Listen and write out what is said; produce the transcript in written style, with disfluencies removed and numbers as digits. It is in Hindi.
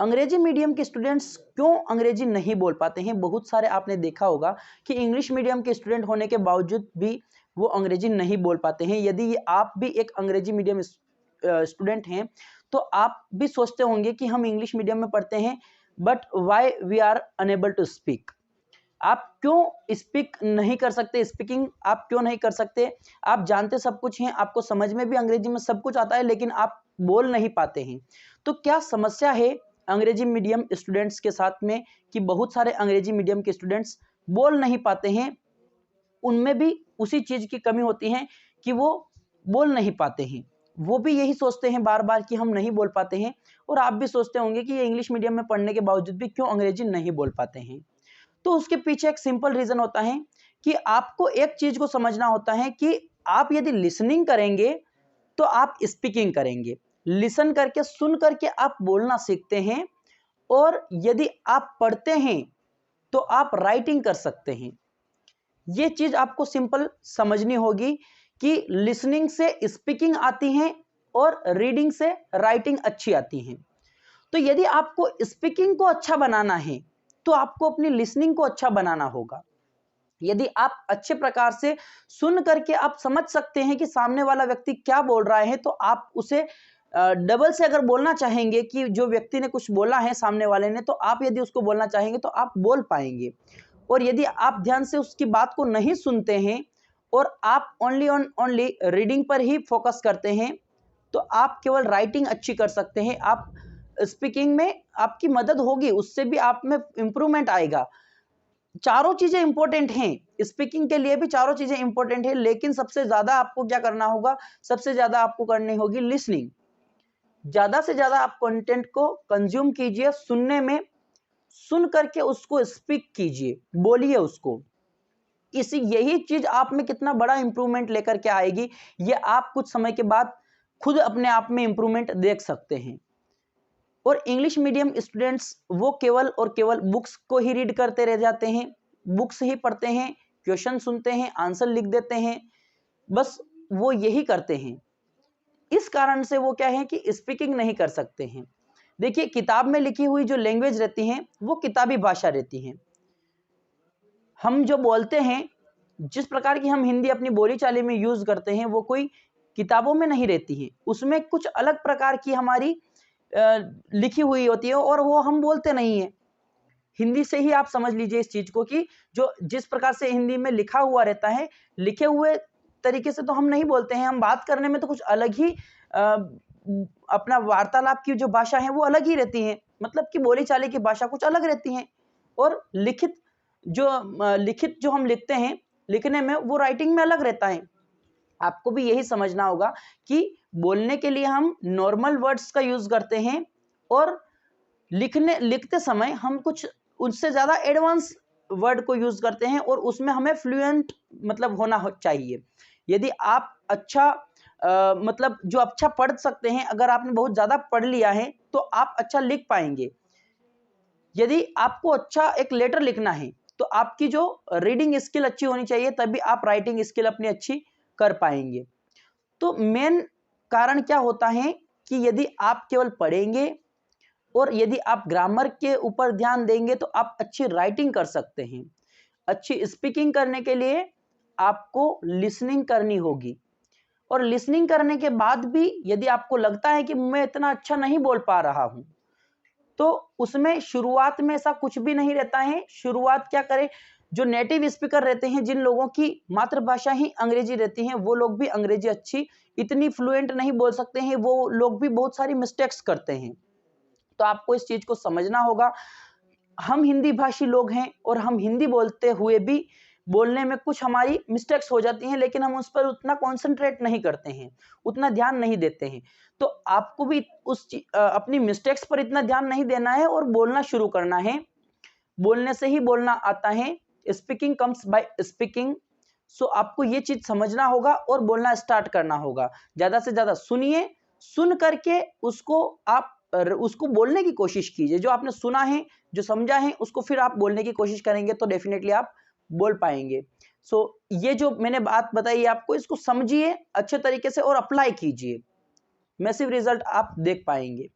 अंग्रेजी मीडियम के स्टूडेंट्स क्यों अंग्रेजी नहीं बोल पाते हैं? बहुत सारे आपने देखा होगा कि इंग्लिश मीडियम के स्टूडेंट होने के बावजूद भी वो अंग्रेजी नहीं बोल पाते हैं। यदि आप भी एक अंग्रेजी मीडियम स्टूडेंट हैं तो आप भी सोचते होंगे कि हम इंग्लिश मीडियम में पढ़ते हैं, but why we are unable to speak. आप क्यों स्पीक नहीं कर सकते? स्पीकिंग आप क्यों नहीं कर सकते? आप जानते सब कुछ हैं, आपको समझ में भी अंग्रेजी में सब कुछ आता है, लेकिन आप बोल नहीं पाते हैं। तो क्या समस्या है अंग्रेजी मीडियम स्टूडेंट्स के साथ में कि बहुत सारे अंग्रेजी मीडियम के स्टूडेंट्स बोल नहीं पाते हैं? उनमें भी उसी चीज़ की कमी होती है कि वो बोल नहीं पाते हैं। वो भी यही सोचते हैं बार-बार कि हम नहीं बोल पाते हैं, और आप भी सोचते होंगे कि ये इंग्लिश मीडियम में पढ़ने के बावजूद भी क्यों अंग्रेजी नहीं बोल पाते हैं। तो उसके पीछे एक सिंपल रीज़न होता है कि आपको एक चीज़ को समझना होता है कि आप यदि लिसनिंग करेंगे तो आप स्पीकिंग करेंगे। लिसन करके, सुन करके आप बोलना सीखते हैं, और यदि आप पढ़ते हैं तो आप राइटिंग कर सकते हैं। ये चीज़ आपको सिंपल समझनी होगी कि लिसनिंग से स्पीकिंग आती है और रीडिंग से राइटिंग अच्छी आती है। तो यदि आपको स्पीकिंग को अच्छा बनाना है तो आपको अपनी लिसनिंग को अच्छा बनाना होगा। यदि आप अच्छे प्रकार से सुन करके आप समझ सकते हैं कि सामने वाला व्यक्ति क्या बोल रहा है, तो आप उसे डबल से अगर बोलना चाहेंगे कि जो व्यक्ति ने कुछ बोला है सामने वाले ने, तो आप यदि उसको बोलना चाहेंगे तो आप बोल पाएंगे। और यदि आप ध्यान से उसकी बात को नहीं सुनते हैं और आप ओनली रीडिंग पर ही फोकस करते हैं, तो आप केवल राइटिंग अच्छी कर सकते हैं। आप स्पीकिंग में आपकी मदद होगी, उससे भी आप में इंप्रूवमेंट आएगा। चारों चीजें इंपॉर्टेंट हैं, स्पीकिंग के लिए भी चारों चीजें इंपॉर्टेंट हैं, लेकिन सबसे ज्यादा आपको क्या करना होगा? सबसे ज्यादा आपको करनी होगी लिसनिंग। ज्यादा से ज्यादा आप कंटेंट को कंज्यूम कीजिए, सुनने में, सुन करके उसको स्पीक कीजिए, बोलिए उसको। यही चीज आप में कितना बड़ा इंप्रूवमेंट लेकर के आएगी, ये आप कुछ समय के बाद खुद अपने आप में इंप्रूवमेंट देख सकते हैं। और इंग्लिश मीडियम स्टूडेंट्स वो केवल और केवल बुक्स को ही रीड करते रह जाते हैं, बुक्स ही पढ़ते हैं, क्वेश्चन सुनते हैं, आंसर लिख देते हैं, बस वो यही करते हैं। इस कारण से वो क्या है कि स्पीकिंग नहीं कर सकते हैं। देखिए, किताब में लिखी हुई जो लैंग्वेज रहती है वो किताबी भाषा रहती है। हम जो बोलते हैं, जिस प्रकार की हम हिंदी अपनी बोलीचाली में यूज करते हैं, वो कोई किताबों में नहीं रहती है। उसमें कुछ अलग प्रकार की हमारी लिखी हुई होती है, और वो हम बोलते नहीं है। हिंदी से ही आप समझ लीजिए इस चीज को कि जो जिस प्रकार से हिंदी में लिखा हुआ रहता है, लिखे हुए तरीके से तो हम नहीं बोलते हैं। हम बात करने में तो कुछ अलग ही अपना वार्तालाप की जो भाषा है वो अलग ही रहती है, मतलब कि बोलीचाली की भाषा कुछ अलग रहती है। और लिखित जो हम लिखते हैं, लिखने में वो राइटिंग में अलग रहता है। आपको भी यही समझना होगा कि बोलने के लिए हम नॉर्मल वर्ड्स का यूज करते हैं, और लिखते समय हम कुछ उससे ज्यादा एडवांस वर्ड को यूज करते हैं, और उसमें हमें फ्लुएंट मतलब होना चाहिए। यदि आप अच्छा मतलब जो अच्छा पढ़ सकते हैं, अगर आपने बहुत ज्यादा पढ़ लिया है तो आप अच्छा लिख पाएंगे। यदि आपको अच्छा एक लेटर लिखना है तो आपकी जो रीडिंग स्किल अच्छी होनी चाहिए, तभी आप राइटिंग स्किल अपनी अच्छी कर पाएंगे। तो मेन कारण क्या होता है कि यदि आप केवल पढ़ेंगे और यदि आप ग्रामर के ऊपर ध्यान देंगे तो आप अच्छी राइटिंग कर सकते हैं। अच्छी स्पीकिंग करने के लिए आपको लिसनिंग करनी होगी, और लिसनिंग करने के बाद भी यदि आपको लगता है कि मैं इतना अच्छा नहीं बोल पा रहा हूं, तो उसमें शुरुआत में ऐसा कुछ भी नहीं रहता है। शुरुआत क्या करें, जो नेटिव स्पीकर रहते हैं, जिन लोगों की मातृभाषा ही अंग्रेजी रहती है, वो लोग भी अंग्रेजी अच्छी इतनी फ्लुएंट नहीं बोल सकते हैं, वो लोग भी बहुत सारी मिस्टेक्स करते हैं। तो आपको इस चीज को समझना होगा। हम हिंदी भाषी लोग हैं और हम हिंदी बोलते हुए भी बोलने में कुछ हमारी मिस्टेक्स हो जाती हैं, लेकिन हम उस पर उतना कॉन्सेंट्रेट नहीं करते हैं, उतना ध्यान नहीं देते हैं। तो आपको भी अपनी मिस्टेक्स पर इतना ध्यान नहीं देना है और बोलना शुरू करना है। बोलने से ही बोलना आता है, स्पीकिंग कम्स बाय स्पीकिंग। सो आपको ये चीज समझना होगा और बोलना स्टार्ट करना होगा। ज्यादा से ज्यादा सुनिए, सुन करके उसको बोलने की कोशिश कीजिए। जो आपने सुना है, जो समझा है, उसको फिर आप बोलने की कोशिश करेंगे तो डेफिनेटली आप बोल पाएंगे। सो ये जो मैंने बात बताई आपको, इसको समझिए अच्छे तरीके से और अप्लाई कीजिए, मैसिव रिजल्ट आप देख पाएंगे।